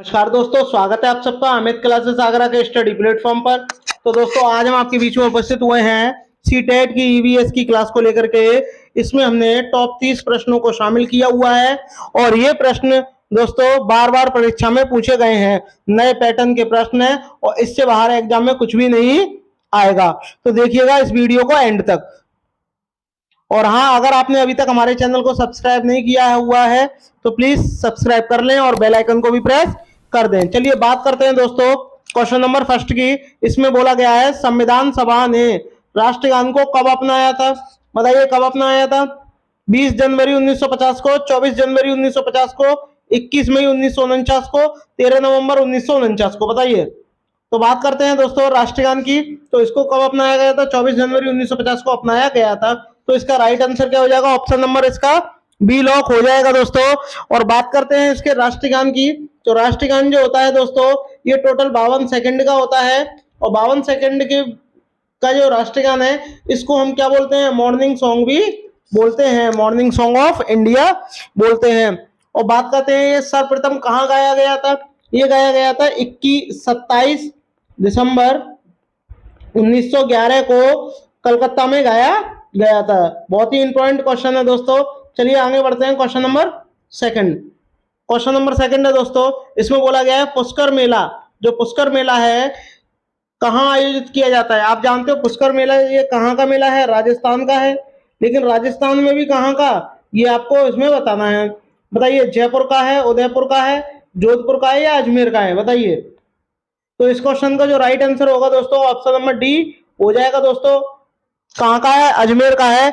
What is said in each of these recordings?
नमस्कार दोस्तों, स्वागत है आप सबका अमित क्लासेस आगरा के स्टडी प्लेटफॉर्म पर। तो दोस्तों आज हम आपके बीच में उपस्थित हुए हैं सीटेट की ईवीएस की क्लास को लेकर के। इसमें हमने टॉप 30 प्रश्नों को शामिल किया हुआ है और ये प्रश्न दोस्तों बार बार परीक्षा में पूछे गए हैं, नए पैटर्न के प्रश्न है और इससे बाहर एग्जाम में कुछ भी नहीं आएगा। तो देखिएगा इस वीडियो को एंड तक। और हाँ, अगर आपने अभी तक हमारे चैनल को सब्सक्राइब नहीं किया हुआ है तो प्लीज सब्सक्राइब कर लें और बेल आइकन को भी प्रेस कर दें। चलिए बात करते हैं दोस्तों क्वेश्चन नंबर फर्स्ट की। इसमें बोला गया है संविधान सभा ने राष्ट्रगान को कब अपनाया था? बताइए कब अपनाया था? 20 जनवरी 1950 को, 24 जनवरी 1950 को, 21 मई 1949 को, 13 नवंबर 1949 को। बताइए। तो बात करते हैं दोस्तों राष्ट्रगान की। तो इसको कब अपनाया गया था? 24 जनवरी 1950 को अपनाया गया था। तो इसका राइट आंसर क्या हो जाएगा? ऑप्शन नंबर इसका बी लॉक हो जाएगा दोस्तों। और बात करते हैं इसके राष्ट्रगान की। तो राष्ट्रगान जो होता है दोस्तों ये टोटल 52 सेकंड का होता है और 52 सेकंड के का जो राष्ट्रगान है इसको हम क्या बोलते हैं? मॉर्निंग सॉन्ग भी बोलते हैं, मॉर्निंग सॉन्ग ऑफ इंडिया बोलते हैं। और बात करते हैं ये सर्वप्रथम कहाँ गाया गया था? ये गाया गया था 27 दिसंबर 1911 को कलकत्ता में गाया गया था। बहुत ही इंपॉर्टेंट क्वेश्चन है दोस्तों। चलिए आगे बढ़ते हैं question number second. Question number second है दोस्तों, इसमें बोला गया है पुष्कर मेला। जो पुष्कर मेला है कहाँ आयोजित किया जाता है? आप जानते हो पुष्कर मेला ये कहाँ का मेला है? राजस्थान का है। लेकिन राजस्थान में भी कहाँ का, ये आपको इसमें बताना है। बताइए जयपुर का है, उदयपुर का है, जोधपुर का है या अजमेर का है? बताइए। तो इस क्वेश्चन का जो राइट आंसर होगा दोस्तों ऑप्शन नंबर डी हो जाएगा दोस्तों। कहाँ का है? अजमेर का है।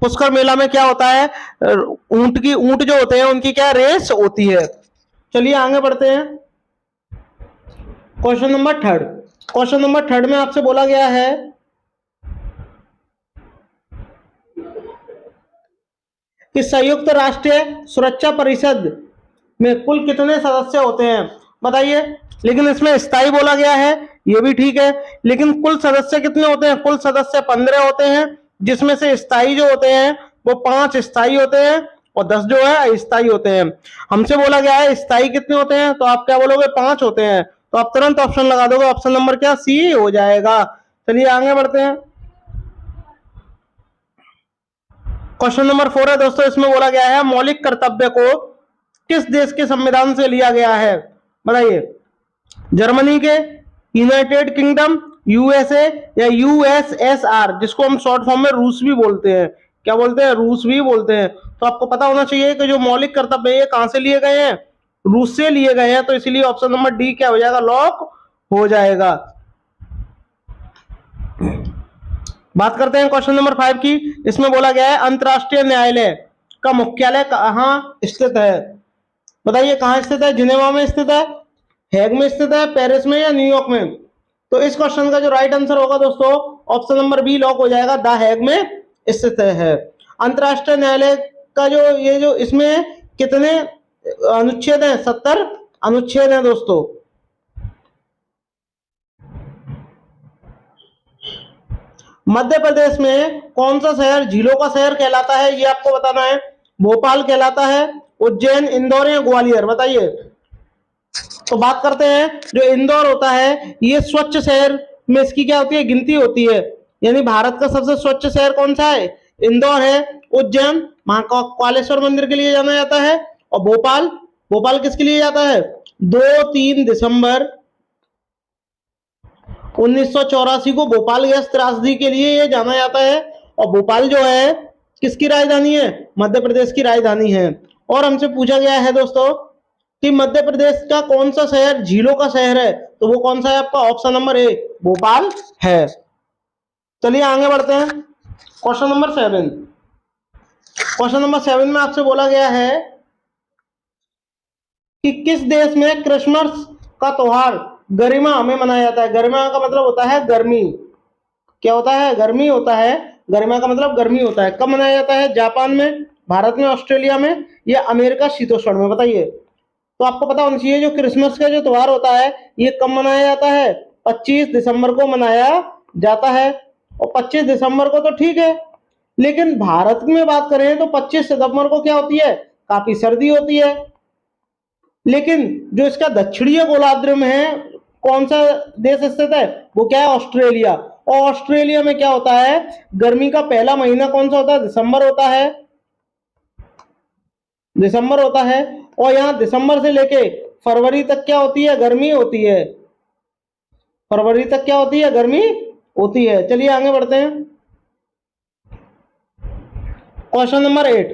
पुष्कर मेला में क्या होता है? ऊंट जो होते हैं उनकी क्या रेस होती है। चलिए आगे बढ़ते हैं question number third. Question number third में आपसे बोला गया है कि संयुक्त राष्ट्र सुरक्षा परिषद में कुल कितने सदस्य होते हैं? बताइए। लेकिन इसमें स्थायी बोला गया है, ये भी ठीक है, लेकिन कुल सदस्य कितने होते हैं? कुल सदस्य 15 होते हैं, जिसमें से स्थायी जो होते हैं वो 5 स्थायी होते हैं और 10 जो है अस्थायी होते हैं। हमसे बोला गया है स्थायी कितने होते हैं, तो आप क्या बोलोगे? 5 होते हैं। तो आप तुरंत ऑप्शन लगा दोगे, ऑप्शन नंबर क्या? सी हो जाएगा। चलिए आगे बढ़ते हैं क्वेश्चन नंबर 4 है दोस्तों। इसमें बोला गया है मौलिक कर्तव्य को किस देश के संविधान से लिया गया है? बताइए। जर्मनी के, यूनाइटेड किंगडम, यूएसए या यूएसएसआर, जिसको हम शॉर्ट फॉर्म में रूस भी बोलते हैं। क्या बोलते हैं? रूस भी बोलते हैं। तो आपको पता होना चाहिए कि जो मौलिक कर्तव्य है कहां से लिए गए हैं? रूस से लिए गए हैं। तो इसीलिए ऑप्शन नंबर डी क्या हो जाएगा? लॉक हो जाएगा। बात करते हैं क्वेश्चन नंबर 5 की। इसमें बोला गया है अंतरराष्ट्रीय न्यायालय का मुख्यालय कहाँ स्थित है? बताइए कहाँ स्थित है? जिनेवा में स्थित है, हेग में स्थित है, पेरिस में या न्यूयॉर्क में? तो इस क्वेश्चन का जो राइट आंसर होगा दोस्तों ऑप्शन नंबर बी लॉक हो जाएगा, द हेग में स्थित है। अंतरराष्ट्रीय न्यायालय का जो इसमें कितने अनुच्छेद हैं? 70 अनुच्छेद हैं दोस्तों। मध्य प्रदेश में कौन सा शहर झीलों का शहर कहलाता है? ये आपको बताना है। भोपाल कहलाता है, उज्जैन, इंदौर या ग्वालियर? बताइए। तो बात करते हैं जो इंदौर होता है ये स्वच्छ शहर में इसकी क्या होती है? गिनती होती है। यानी भारत का सबसे स्वच्छ शहर कौन सा है? इंदौर है। उज्जैन महाकालेश्वर मंदिर के लिए जाना जाता है और भोपाल, भोपाल किसके लिए जाता है? 2-3 दिसंबर 1984 को भोपाल गैस त्रासदी के लिए ये जाना जाता है। और भोपाल जो है किसकी राजधानी है? मध्य प्रदेश की राजधानी है। और हमसे पूछा गया है दोस्तों कि मध्य प्रदेश का कौन सा शहर झीलों का शहर है? तो वो कौन सा है आपका? ऑप्शन नंबर ए भोपाल है। चलिए आगे बढ़ते हैं क्वेश्चन नंबर 7। क्वेश्चन नंबर 7 में आपसे बोला गया है कि किस देश में क्रिसमस का त्योहार गरिमा में मनाया जाता है? गरिमा का मतलब होता है गर्मी। क्या होता है? गर्मी होता है। गरिमा का मतलब गर्मी होता है। कब मनाया जाता है? जापान में, भारत में, ऑस्ट्रेलिया में या अमेरिका शीतोष्ण में? बताइए। तो आपको पता होना चाहिए जो क्रिसमस का जो त्योहार होता है ये कब मनाया जाता है? 25 दिसंबर को मनाया जाता है। और 25 दिसंबर को तो ठीक है, लेकिन भारत में बात करें तो 25 सितंबर को क्या होती है? काफी सर्दी होती है। लेकिन जो इसका दक्षिणीय गोलार्ध में है, कौन सा देश स्थित है, वो क्या है, ऑस्ट्रेलिया। और ऑस्ट्रेलिया में क्या होता है, गर्मी का पहला महीना कौन सा होता है, दिसंबर होता है, दिसंबर होता है। और यहाँ दिसंबर से लेके फरवरी तक क्या होती है, गर्मी होती है, फरवरी तक क्या होती है, गर्मी होती है। चलिए आगे बढ़ते हैं। क्वेश्चन नंबर 8,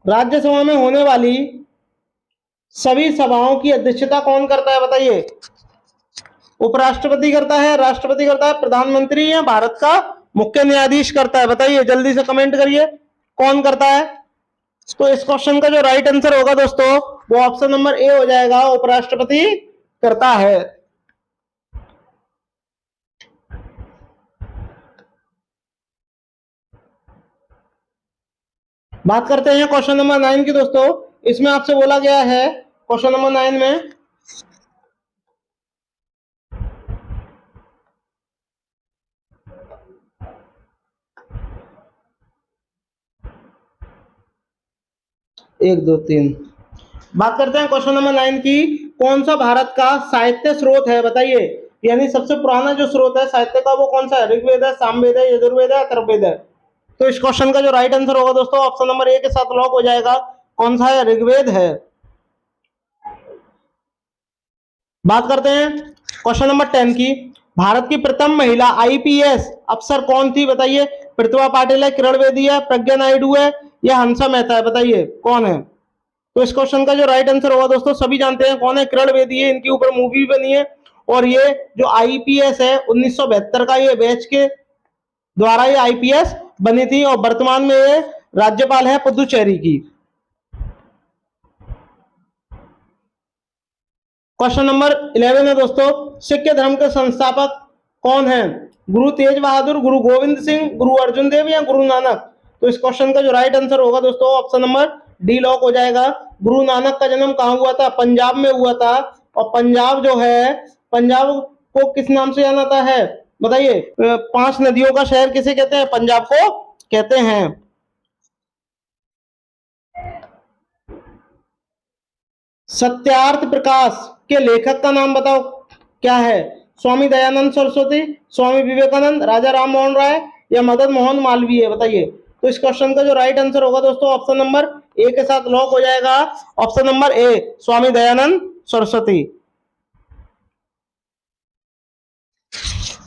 राज्यसभा में होने वाली सभी सभाओं की अध्यक्षता कौन करता है, बताइए। उपराष्ट्रपति करता है, राष्ट्रपति करता है, प्रधानमंत्री या भारत का मुख्य न्यायाधीश करता है, बताइए, जल्दी से कमेंट करिए कौन करता है। तो इस क्वेश्चन का जो राइट आंसर होगा दोस्तों, वो ऑप्शन नंबर ए हो जाएगा, उपराष्ट्रपति करता है। बात करते हैं क्वेश्चन नंबर 9 की दोस्तों। इसमें आपसे बोला गया है क्वेश्चन नंबर 9 में, एक दो तीन, बात करते हैं क्वेश्चन नंबर 9 की, कौन सा भारत का साहित्य स्रोत है, बताइए। यानी सबसे पुराना जो स्रोत है साहित्य का, वो कौन सा है, ऋग्वेद है, सामवेद है, यजुर्वेद है, अथर्ववेद है। तो इस क्वेश्चन का जो राइट आंसर होगा दोस्तों, ऑप्शन नंबर ए के साथ लॉक हो जाएगा, कौन सा है, ऋग्वेद है। बात करते हैं क्वेश्चन नंबर 10 की, भारत की प्रथम महिला आईपीएस अफसर कौन थी, बताइए। प्रतिभा पाटिल है, किरण बेदी है, प्रज्ञा नायडू है, या हंसा मेहता है, बताइए कौन है। तो इस क्वेश्चन का जो राइट आंसर होगा दोस्तों, सभी जानते हैं कौन है, किरण बेदी है, इनके ऊपर मूवी बनी है। और ये जो आईपीएस है 1972 का ये बैच के द्वारा ये आईपीएस बनी थी, और वर्तमान में ये राज्यपाल है पुदुचेरी की। क्वेश्चन नंबर 11 है दोस्तों, सिख धर्म के संस्थापक कौन है, गुरु तेज बहादुर, गुरु गोविंद सिंह, गुरु अर्जुन देव या गुरु नानक। तो इस क्वेश्चन का जो राइट आंसर होगा दोस्तों, ऑप्शन नंबर डी लॉक हो जाएगा। गुरु नानक का जन्म कहाँ हुआ था, पंजाब में हुआ था। और पंजाब जो है, पंजाब को किस नाम से जाना जाता है, बताइए। 5 नदियों का शहर किसे कहते हैं, पंजाब को कहते हैं। सत्यार्थ प्रकाश के लेखक का नाम बताओ क्या है, स्वामी दयानंद सरस्वती, स्वामी विवेकानंद, राजा राम मोहन राय या मदन मोहन मालवीय, बताइए। तो इस क्वेश्चन का जो राइट आंसर होगा दोस्तों, ऑप्शन नंबर ए के साथ लॉक हो जाएगा, option number A, Swami Dayanand Saraswati.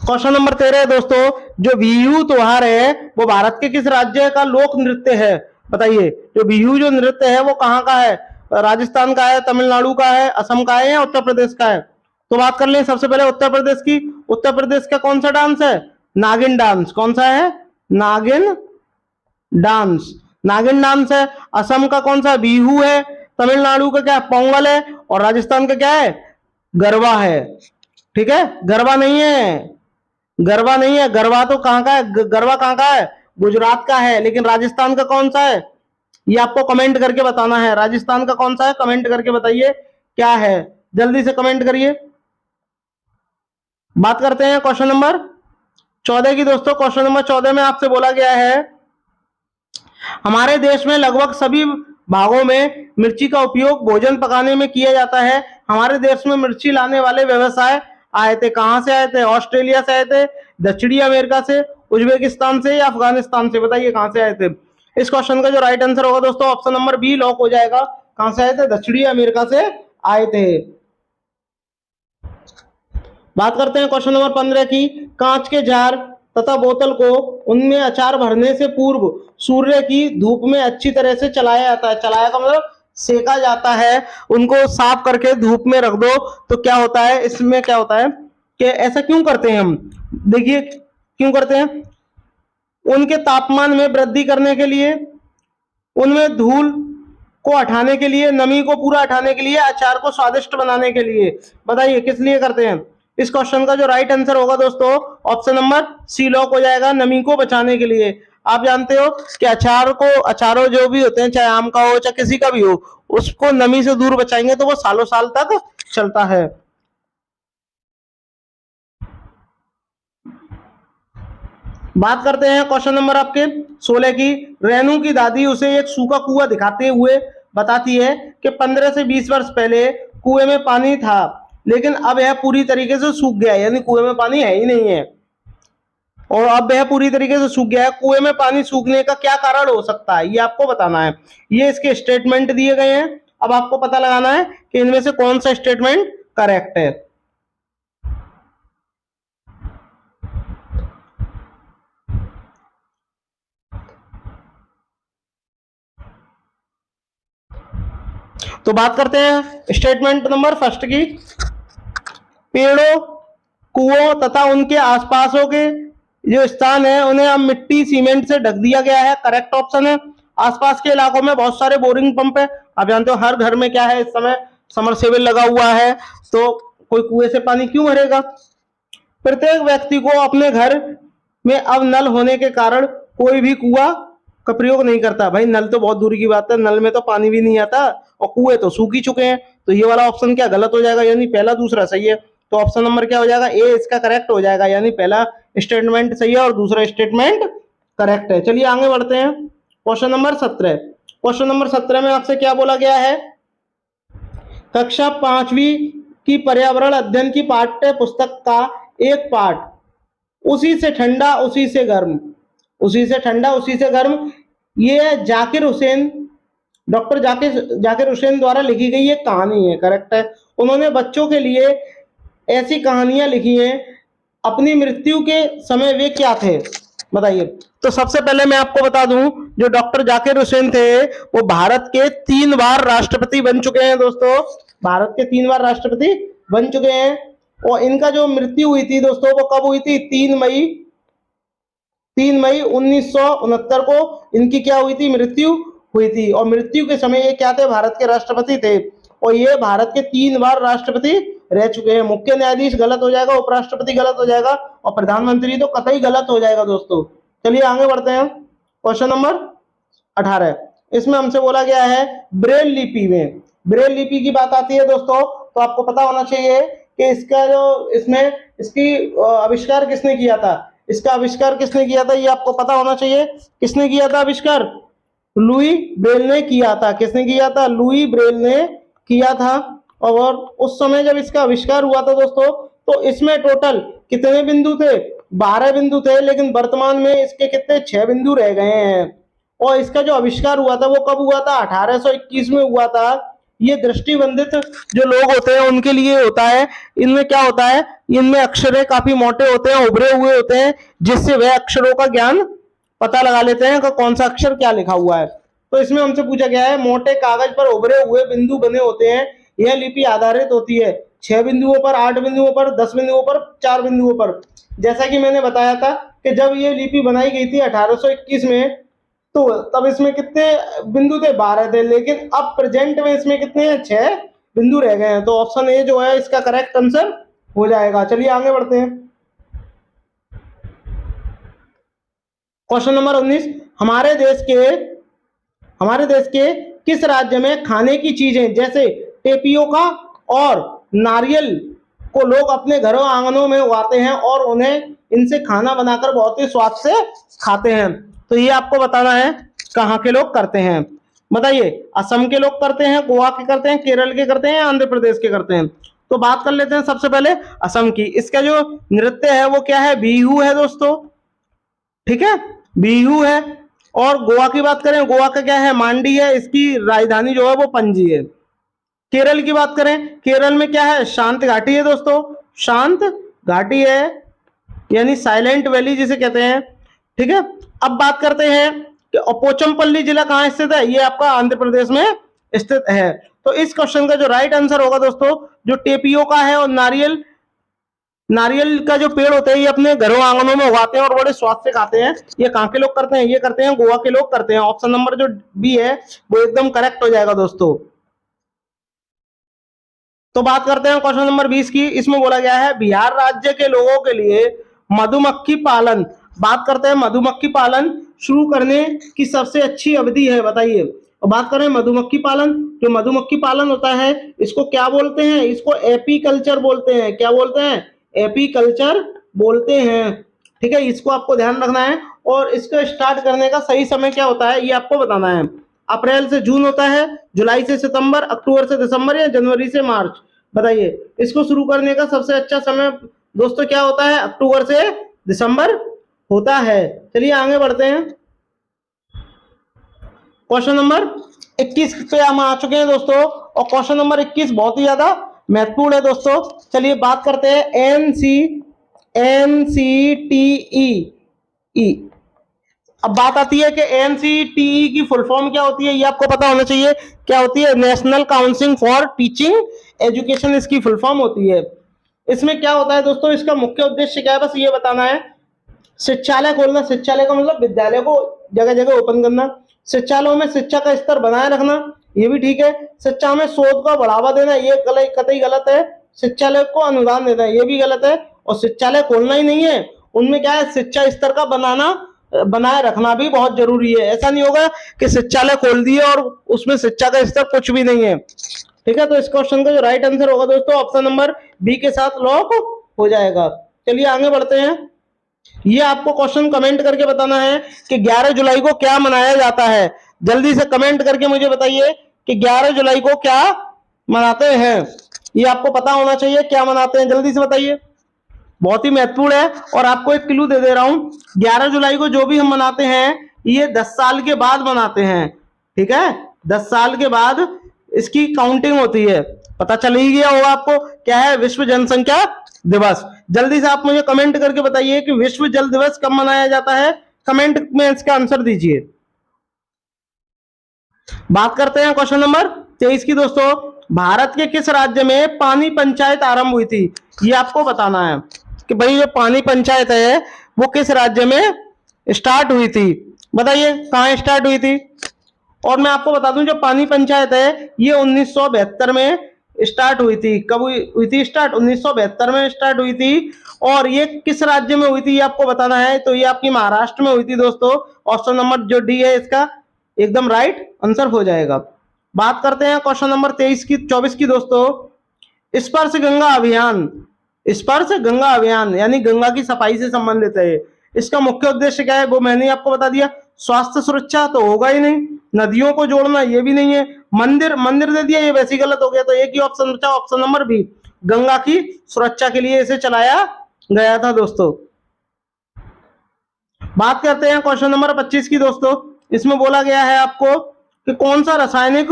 Question number 13 है दोस्तों, जो बिहू त्योहार है वो भारत के किस राज्य का लोक नृत्य है, बताइए। जो बिहू जो नृत्य है वो कहाँ का है, राजस्थान का है, तमिलनाडु का है, असम का है या उत्तर प्रदेश का है। तो बात कर लें सबसे पहले उत्तर प्रदेश की। उत्तर प्रदेश का कौन सा डांस है, नागिन डांस। कौन सा है, नागिन डांस, नागिन डांस है। असम का कौन सा, बिहू है। तमिलनाडु का क्या है, पोंगल है। और राजस्थान का क्या है, गरबा है। ठीक है, गरबा नहीं है, गरबा नहीं है, गरबा तो कहाँ का है, गरबा कहाँ का है, गुजरात का है। लेकिन राजस्थान का कौन सा है, ये आपको कमेंट करके बताना है। राजस्थान का कौन सा है, कमेंट करके बताइए क्या है, जल्दी से कमेंट करिए। बात करते हैं क्वेश्चन नंबर 14 की दोस्तों। क्वेश्चन नंबर 14 में आपसे बोला गया है, हमारे देश में लगभग सभी भागों में मिर्ची का उपयोग भोजन पकाने में किया जाता है। हमारे देश में मिर्ची लाने वाले व्यवसाय आए थे, कहां से आए थे, ऑस्ट्रेलिया से आए थे, दक्षिणी अमेरिका से, उज्बेकिस्तान से या अफगानिस्तान से, बताइए कहां से आए थे। इस क्वेश्चन का जो राइट आंसर होगा दोस्तों, ऑप्शन नंबर बी लॉक हो जाएगा। कहां से आए थे, दक्षिणी अमेरिका से आए थे। बात करते हैं क्वेश्चन नंबर 15 की, कांच के जार तथा बोतल को उनमें अचार भरने से पूर्व सूर्य की धूप में अच्छी तरह से चलाया जाता है। चलाया का मतलब सेका जाता है। उनको साफ करके धूप में रख दो तो क्या होता है, इसमें क्या होता है कि ऐसा क्यों करते हैं हम, देखिए क्यों करते हैं, उनके तापमान में वृद्धि करने के लिए, उनमें धूल को हटाने के लिए, नमी को पूरा हटाने के लिए, अचार को स्वादिष्ट बनाने के लिए। बताइए किस लिए करते हैं। इस क्वेश्चन का जो राइट आंसर होगा दोस्तों, ऑप्शन नंबर सी लॉक हो जाएगा, नमी को बचाने के लिए। आप जानते हो कि अचार को, अचारों जो भी होते हैं, चाहे आम का हो चाहे किसी का भी हो, उसको नमी से दूर बचाएंगे तो वो सालों साल तक चलता है। बात करते हैं क्वेश्चन नंबर आपके 16 की। रेनू की दादी उसे एक सूखा कुआं दिखाते हुए बताती है कि 15 से 20 वर्ष पहले कुएं में पानी था, लेकिन अब यह पूरी तरीके से सूख गया, यानी कुएं में पानी है ही नहीं है, और अब यह पूरी तरीके से सूख गया है। कुएं में पानी सूखने का क्या कारण हो सकता है, ये आपको बताना है। ये इसके स्टेटमेंट दिए गए हैं। अब आपको पता लगाना है कि इनमें से कौन सा स्टेटमेंट करेक्ट है। तो बात करते हैं स्टेटमेंट नंबर फर्स्ट की। पेड़ों, कुओं तथा उनके आसपासों के जो स्थान है उन्हें अब मिट्टी सीमेंट से ढक दिया गया है, करेक्ट ऑप्शन है। आसपास के इलाकों में बहुत सारे बोरिंग पंप है। आप जानते हो हर घर में क्या है, इस समय समरसेबल लगा हुआ है, तो कोई कुएं से पानी क्यों भरेगा। प्रत्येक व्यक्ति को अपने घर में अब नल होने के कारण कोई भी कुआं का प्रयोग नहीं करता। भाई नल तो बहुत दूर की बात है, नल में तो पानी भी नहीं आता, और कुएं तो सूख ही चुके हैं। तो ये वाला ऑप्शन क्या गलत हो जाएगा, यानी पहला दूसरा सही है। तो ऑप्शन नंबर क्या हो जाएगा, ए इसका करेक्ट हो जाएगा, यानी पहला स्टेटमेंट सही है और दूसरा स्टेटमेंट करेक्ट है। चलिए आगे बढ़ते हैं। Question number 17। क्वेश्चन नंबर 17 में आपसे क्या बोला गया है, कक्षा 5वीं की पर्यावरण अध्ययन की पाठ्य पुस्तक का एक पाठ, उसी से ठंडा उसी से गर्म, उसी से ठंडा उसी से गर्म, ये जाकिर हुसैन, डॉक्टर जाकिर हुसैन द्वारा लिखी गई एक कहानी है, करेक्ट है। उन्होंने बच्चों के लिए ऐसी कहानियां लिखी हैं। अपनी मृत्यु के समय वे क्या थे, बताइए। तो सबसे पहले मैं आपको बता दूं, जो डॉक्टर जाकिर हुसैन थे वो भारत के 3 बार राष्ट्रपति बन चुके हैं दोस्तों, भारत के 3 बार राष्ट्रपति बन चुके हैं। और इनका जो मृत्यु हुई थी दोस्तों वो कब हुई थी, 3 मई 1969 को इनकी क्या हुई थी, मृत्यु हुई थी। और मृत्यु के समय ये क्या थे, भारत के राष्ट्रपति थे, और ये भारत के 3 बार राष्ट्रपति रह चुके हैं। मुख्य न्यायाधीश गलत हो जाएगा, उपराष्ट्रपति गलत हो जाएगा, और प्रधानमंत्री तो कतई गलत हो जाएगा दोस्तों। चलिए आगे बढ़ते हैं। क्वेश्चन नंबर 18, इसमें हमसे बोला गया है ब्रेल लिपि में, ब्रेल लिपि की बात आती है दोस्तों, तो आपको पता होना चाहिए कि इसका जो इसमें इसकी आविष्कार किसने किया था, इसका आविष्कार किसने किया था, ये आपको पता होना चाहिए। किसने किया था आविष्कार, लुई ब्रेल ने किया था। किसने किया था, लुई ब्रेल ने किया था। और उस समय जब इसका आविष्कार हुआ था दोस्तों, तो इसमें टोटल कितने बिंदु थे, 12 बिंदु थे, लेकिन वर्तमान में इसके कितने 6 बिंदु रह गए हैं। और इसका जो आविष्कार हुआ था वो कब हुआ था, 1821 में हुआ था। ये दृष्टिबंधित जो लोग होते हैं उनके लिए होता है। इनमें क्या होता है, इनमें अक्षरे काफी मोटे होते हैं, उभरे हुए होते हैं, जिससे वह अक्षरों का ज्ञान पता लगा लेते हैं कि कौन सा अक्षर क्या लिखा हुआ है। तो इसमें हमसे पूछा गया है, मोटे कागज पर उभरे हुए बिंदु बने होते हैं, यह लिपि आधारित होती है 6 बिंदुओं पर, 8 बिंदुओं पर, 10 बिंदुओं पर, 4 बिंदुओं पर। जैसा कि मैंने बताया था कि जब ये लिपि बनाई गई थी 1821 में, तो तब इसमें कितने बिंदु थे, 12 थे, लेकिन अब प्रेजेंट में इसमें कितने हैं, 6 बिंदु रह गए हैं। तो ऑप्शन ए जो है इसका करेक्ट आंसर हो जाएगा। चलिए आगे बढ़ते हैं। क्वेश्चन नंबर 19, हमारे देश के किस राज्य में खाने की चीजें जैसे टेपियोका और नारियल को लोग अपने घरों आंगनों में उगाते हैं और उन्हें इनसे खाना बनाकर बहुत ही स्वाद से खाते हैं। तो ये आपको बताना है कहाँ के लोग करते हैं, बताइए। असम के लोग करते हैं, गोवा के करते हैं, केरल के करते हैं, आंध्र प्रदेश के करते हैं। तो बात कर लेते हैं सबसे पहले असम की। इसका जो नृत्य है वो क्या है, बिहू है दोस्तों, ठीक है, बिहू है। और गोवा की बात करें, गोवा का क्या है, मांडी है, इसकी राजधानी जो है वो पणजी है। केरल की बात करें, केरल में क्या है, शांत घाटी है दोस्तों, शांत घाटी है, यानी साइलेंट वैली जिसे कहते हैं, ठीक है। अब बात करते हैं कि पोचमपल्ली जिला कहाँ स्थित है, ये आपका आंध्र प्रदेश में स्थित है। तो इस क्वेश्चन का जो राइट आंसर होगा दोस्तों, जो टेपियोका है और नारियल का जो पेड़ होते हैं ये अपने घरों आंगनों में उगाते हैं और बड़े स्वाद से खाते हैं। ये कहाँ के लोग करते हैं, ये करते हैं गोवा के लोग करते हैं। ऑप्शन नंबर जो बी है वो एकदम करेक्ट हो जाएगा दोस्तों। तो बात करते हैं क्वेश्चन नंबर 20 की। इसमें बोला गया है बिहार राज्य के लोगों के लिए मधुमक्खी पालन, बात करते हैं मधुमक्खी पालन शुरू करने की सबसे अच्छी अवधि है, बताइए। और बात करें मधुमक्खी पालन, जो मधुमक्खी पालन होता है इसको क्या बोलते हैं, इसको एपीकल्चर बोलते हैं। क्या बोलते हैं, एपीकल्चर बोलते हैं, ठीक है। इसको आपको ध्यान रखना है। और इसको स्टार्ट करने का सही समय क्या होता है ये आपको बताना है। अप्रैल से जून होता है, जुलाई से सितंबर, अक्टूबर से दिसंबर या जनवरी से मार्च? बताइए। इसको शुरू करने का सबसे अच्छा समय दोस्तों क्या होता है? अक्टूबर से दिसंबर होता है। चलिए आगे बढ़ते हैं। क्वेश्चन नंबर 21 पे हम आ चुके हैं दोस्तों, और क्वेश्चन नंबर 21 बहुत ही ज्यादा महत्वपूर्ण है दोस्तों। चलिए बात करते हैं एनसीटीई। अब बात आती है कि एनसीटीई की फुल फॉर्म क्या होती है, ये आपको पता होना चाहिए। क्या होती है? National council for teaching education इसकी फुल फॉर्म होती है। इसमें क्या होता है दोस्तों? इसका मुख्य उद्देश्य क्या है? बस ये बताना है। शिक्षालय खोलना, शिक्षालय का मतलब विद्यालय को जगह जगह ओपन करना, शिक्षालयों में शिक्षा का स्तर बनाए रखना, ये भी ठीक है। शिक्षा में शोध को बढ़ावा देना, ये कतई गलत है। शिक्षालय को अनुदान देना, ये भी गलत है। और शिक्षालय खोलना ही नहीं है, उनमें क्या है? शिक्षा स्तर का बनाए रखना भी बहुत जरूरी है। ऐसा नहीं होगा कि शिक्षालय खोल दिए और उसमें शिक्षा का स्तर कुछ भी नहीं है। ठीक है, तो इस क्वेश्चन का जो राइट आंसर होगा दोस्तों ऑप्शन नंबर बी के साथ लॉक हो जाएगा। चलिए आगे बढ़ते हैं। ये आपको क्वेश्चन कमेंट करके बताना है कि 11 जुलाई को क्या मनाया जाता है। जल्दी से कमेंट करके मुझे बताइए कि 11 जुलाई को क्या मनाते हैं। ये आपको पता होना चाहिए क्या मनाते हैं, जल्दी से बताइए, बहुत ही महत्वपूर्ण है। और आपको एक क्लू दे दे रहा हूं, 11 जुलाई को जो भी हम मनाते हैं ये 10 साल के बाद मनाते हैं। ठीक है, 10 साल के बाद इसकी काउंटिंग होती है। पता चल ही गया होगा आपको क्या है? विश्व जनसंख्या दिवस। जल्दी से आप मुझे कमेंट करके बताइए कि विश्व जल दिवस कब मनाया जाता है। कमेंट में इसका आंसर दीजिए। बात करते हैं क्वेश्चन नंबर 23 की दोस्तों। भारत के किस राज्य में पानी पंचायत आरंभ हुई थी? ये आपको बताना है कि भाई जो पानी पंचायत है वो किस राज्य में स्टार्ट हुई थी। बताइए कहां स्टार्ट हुई थी। और मैं आपको बता दूं जो पानी पंचायत है ये 1972 में स्टार्ट हुई थी। कब हुई थी स्टार्ट? 1972 में स्टार्ट हुई थी। और ये किस राज्य में हुई थी ये आपको बताना है। तो ये आपकी महाराष्ट्र में हुई थी दोस्तों। ऑप्शन नंबर जो डी है इसका एकदम राइट आंसर हो जाएगा। बात करते हैं क्वेश्चन नंबर 24 की दोस्तों। स्पर्श गंगा अभियान, स्पर्श गंगा अभियान यानी गंगा की सफाई से संबंधित है। इसका मुख्य उद्देश्य क्या है वो मैंने आपको बता दिया। स्वास्थ्य सुरक्षा तो होगा ही नहीं, नदियों को जोड़ना ये भी नहीं है, मंदिर दे दिया ये वैसे ही गलत हो गया। तो एक ही ऑप्शन बचा, ऑप्शन नंबर बी, गंगा की सुरक्षा के लिए इसे चलाया गया था दोस्तों। बात करते हैं क्वेश्चन नंबर 25 की दोस्तों। इसमें बोला गया है आपको कि कौन सा रासायनिक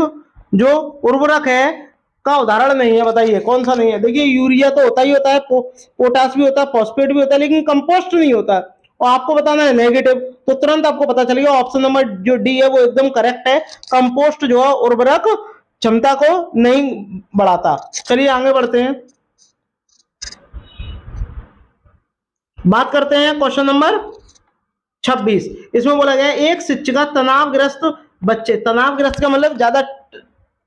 जो उर्वरक है का उदाहरण नहीं है। बताइए कौन सा नहीं है। देखिए यूरिया तो होता ही होता है, पोटास भी होता है, फॉस्फेट भी होता है, लेकिन कंपोस्ट नहीं होता। और आपको बताना है नेगेटिव, तो तुरंत आपको पता चलेगा ऑप्शन नंबर जो डी है वो एकदम करेक्ट है। कंपोस्ट जो है उर्वरक क्षमता को नहीं बढ़ाता। चलिए आगे बढ़ते हैं। बात करते हैं क्वेश्चन नंबर 26। इसमें बोला गया एक शिक्षिका तनावग्रस्त बच्चे, तनावग्रस्त का मतलब ज्यादा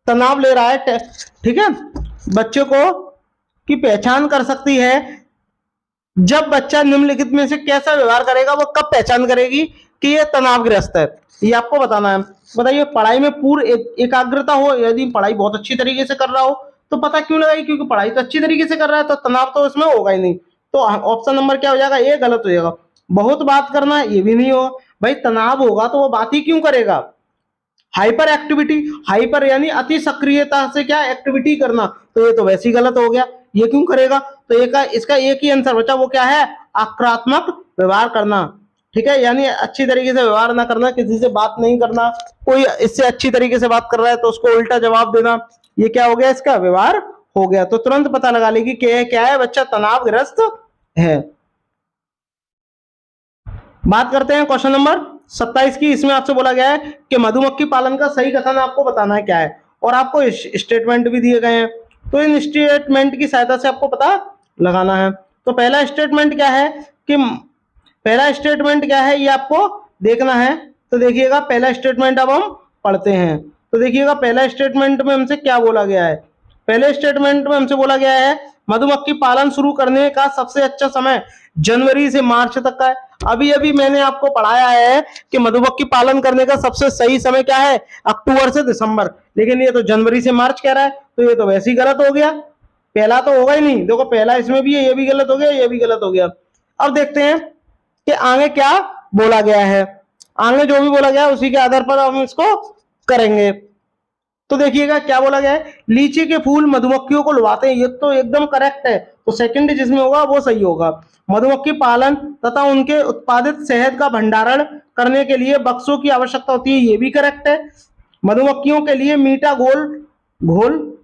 तनाव ले रहा है, ठीक है, बच्चे को की पहचान कर सकती है। जब बच्चा निम्नलिखित में से कैसा व्यवहार करेगा वो कब पहचान करेगी कि ये तनावग्रस्त है। ये आपको बताना है। बताइए पढ़ाई में पूर्ण एकाग्रता हो, यदि पढ़ाई बहुत अच्छी तरीके से कर रहा हो तो पता क्यों लगाई, क्योंकि पढ़ाई तो अच्छी तरीके से कर रहा है तो तनाव तो इसमें होगा ही नहीं। तो ऑप्शन नंबर क्या हो जाएगा? ये गलत हो जाएगा। बहुत बात करना ये भी नहीं होगा। भाई तनाव होगा तो वो बात ही क्यों करेगा। हाइपर एक्टिविटी, हाइपर यानी अति सक्रियता से क्या एक्टिविटी करना, तो ये तो वैसे ही गलत हो गया। ये क्यों करेगा? तो इसका एक ही आंसर बचा, वो क्या है? आक्रामक व्यवहार करना। ठीक है, यानी अच्छी तरीके से व्यवहार ना करना, किसी से बात नहीं करना, कोई इससे अच्छी तरीके से बात कर रहा है तो उसको उल्टा जवाब देना, ये क्या हो गया? इसका व्यवहार हो गया। तो तुरंत पता लगा लेगी कि क्या है, बच्चा तनावग्रस्त है। बात करते हैं क्वेश्चन नंबर 27 की। इसमें आपसे बोला गया है कि मधुमक्खी पालन का सही कथन आपको बताना है क्या है, और आपको स्टेटमेंट भी दिए गए हैं। तो इन स्टेटमेंट की सहायता से आपको पता लगाना है। तो पहला स्टेटमेंट क्या है कि पहला स्टेटमेंट क्या है ये आपको देखना है। तो देखिएगा पहला स्टेटमेंट अब हम पढ़ते हैं। तो देखिएगा पहला स्टेटमेंट में हमसे क्या बोला गया है। पहले स्टेटमेंट में हमसे बोला गया है मधुमक्खी पालन शुरू करने का सबसे अच्छा समय जनवरी से मार्च तक का है। अभी अभी मैंने आपको पढ़ाया है कि मधुमक्खी पालन करने का सबसे सही समय क्या है? अक्टूबर से दिसंबर, लेकिन ये तो जनवरी से मार्च कह रहा है, तो ये तो वैसे ही गलत हो गया। पहला तो होगा ही नहीं। देखो पहला इसमें भी है, ये भी गलत हो गया, ये भी गलत हो गया। अब देखते हैं कि आगे क्या बोला गया है। आगे जो भी बोला गया है उसी के आधार पर हम इसको करेंगे। तो देखिएगा क्या बोला गया है, लीची के फूल मधुमक्खियों को लुभाते हैं, ये तो एकदम करेक्ट है। तो सेकंड जिसमें होगा वो सही होगा। मधुमक्खी पालन तथा उनके उत्पादित शहद का भंडारण करने के लिए बक्सों की आवश्यकता होती है, ये भी करेक्ट है। मधुमक्खियों के लिए मीठा घोल,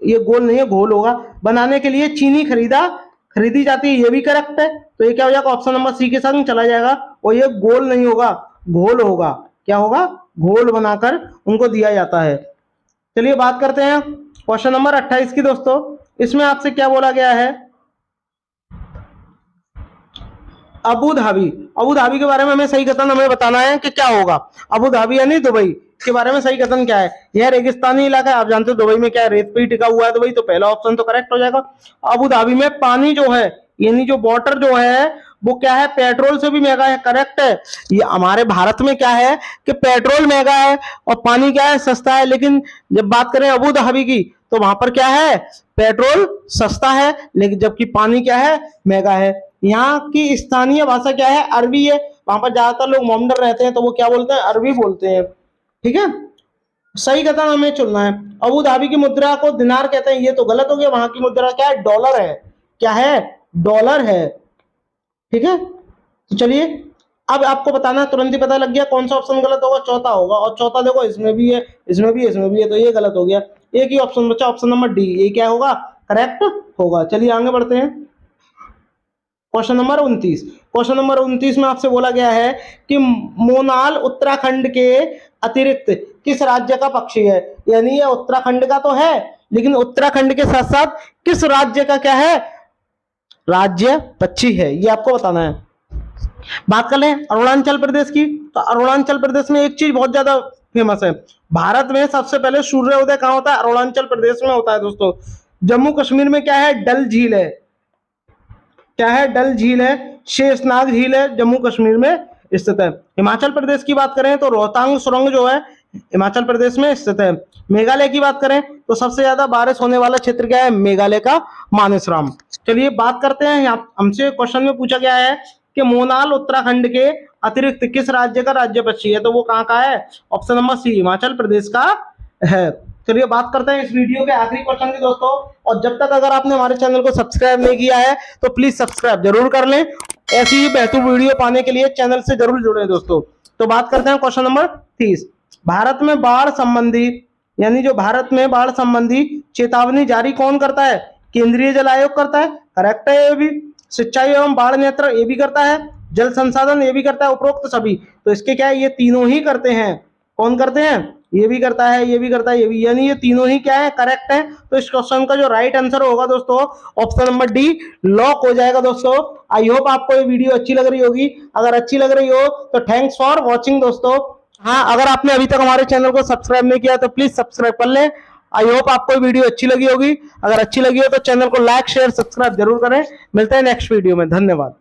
ये गोल नहीं है घोल होगा, बनाने के लिए चीनी खरीदी जाती है, ये भी करेक्ट है। तो ये क्या हो जाएगा, ऑप्शन नंबर सी के साथ चला जाएगा। और ये गोल नहीं होगा, घोल होगा। क्या होगा, घोल बनाकर उनको दिया जाता है। चलिए बात करते हैं क्वेश्चन नंबर 28 की दोस्तों। इसमें आपसे क्या बोला गया है, अबू धाबी के बारे में हमें सही कथन हमें बताना है कि क्या होगा। अबू धाबी यानी दुबई के बारे में सही कथन क्या है। यह रेगिस्तानी इलाका है, आप जानते हो दुबई में क्या है, रेत पे ही टिका हुआ है दुबई, तो पहला ऑप्शन तो करेक्ट हो जाएगा। अबू धाबी में पानी जो है, यानी जो वाटर जो है वो क्या है, पेट्रोल से भी महंगा है, करेक्ट है। ये हमारे भारत में क्या है कि पेट्रोल महंगा है और पानी क्या है, सस्ता है। लेकिन जब बात करें अबू धाबी की तो वहां पर क्या है, पेट्रोल सस्ता है, लेकिन जबकि पानी क्या है, महंगा है। यहाँ की स्थानीय भाषा क्या है, अरबी है। वहां पर ज्यादातर लोग मोमडन रहते हैं तो वो क्या बोलते हैं, अरबी बोलते हैं। ठीक है, सही कथन हमें चुनना है। अबू धाबी की मुद्रा को दिनार कहते हैं, ये तो गलत हो गया। वहां की मुद्रा क्या है, डॉलर है। क्या है, डॉलर है। ठीक है, तो चलिए अब आपको बताना, तुरंत ही पता लग गया कौन सा ऑप्शन गलत होगा, चौथा होगा। और चौथा देखो, इसमें भी है, इसमें भी है, तो ये गलत हो गया। एक ही ऑप्शन बचा, ऑप्शन नंबर डी, ये क्या होगा, करेक्ट होगा। चलिए आगे बढ़ते हैं। क्वेश्चन नंबर 29 में आपसे बोला गया है कि मोनाल उत्तराखंड के अतिरिक्त किस राज्य का पक्षी है। यानी ये उत्तराखंड का तो है, लेकिन उत्तराखंड के साथ साथ किस राज्य का क्या है, राज्य पक्षी है, ये आपको बताना है। बात कर लें अरुणाचल प्रदेश की, तो अरुणाचल प्रदेश में एक चीज बहुत ज्यादा फेमस है। भारत में सबसे पहले सूर्योदय कहां होता है, अरुणाचल प्रदेश में होता है दोस्तों। जम्मू कश्मीर में क्या है, डल झील है। क्या है, डल झील है। शेषनाग झील है, जम्मू कश्मीर में स्थित है। हिमाचल प्रदेश की बात करें तो रोहतांग सुरंग जो है हिमाचल प्रदेश में स्थित है। मेघालय की बात करें तो सबसे ज्यादा बारिश होने वाला क्षेत्र क्या है, मेघालय का मानसरोवर। चलिए बात करते हैं, हमसे क्वेश्चन में पूछा गया है कि मोनाल उत्तराखंड के अतिरिक्त किस राज्य का राज्य पक्षी है, तो वो कहाँ का है, option number C, Himachal Pradesh का है। चलिए बात करते हैं इस वीडियो के आखिरी क्वेश्चन की दोस्तों। और जब तक अगर आपने हमारे चैनल को सब्सक्राइब नहीं किया है तो प्लीज सब्सक्राइब जरूर कर लें। ऐसी ही बेहतर वीडियो पाने के लिए चैनल से जरूर जुड़े दोस्तों। तो बात करते हैं क्वेश्चन नंबर 30। भारत में बाढ़ संबंधी, यानी जो भारत में बाढ़ संबंधी चेतावनी जारी कौन करता है, केंद्रीय जल आयोग करता है, करेक्ट है। ये भी सिंचाई एवं बाढ़ नियंत्रण ये भी करता है, जल संसाधन ये भी करता है, उपरोक्त सभी। तो इसके क्या है, ये तीनों ही करते हैं। कौन करते हैं, ये भी करता है, ये भी करता है, ये भी, यानी ये तीनों ही क्या है, करेक्ट है। तो इस क्वेश्चन का जो राइट आंसर होगा दोस्तों, ऑप्शन नंबर डी लॉक हो जाएगा दोस्तों। आई होप आपको ये वीडियो अच्छी लग रही होगी। अगर अच्छी लग रही हो तो थैंक्स फॉर वॉचिंग दोस्तों। हाँ, अगर आपने अभी तक हमारे चैनल को सब्सक्राइब नहीं किया तो प्लीज सब्सक्राइब कर लें। आई होप आपको वीडियो अच्छी लगी होगी। अगर अच्छी लगी हो तो चैनल को लाइक शेयर सब्सक्राइब जरूर करें। मिलते हैं नेक्स्ट वीडियो में, धन्यवाद।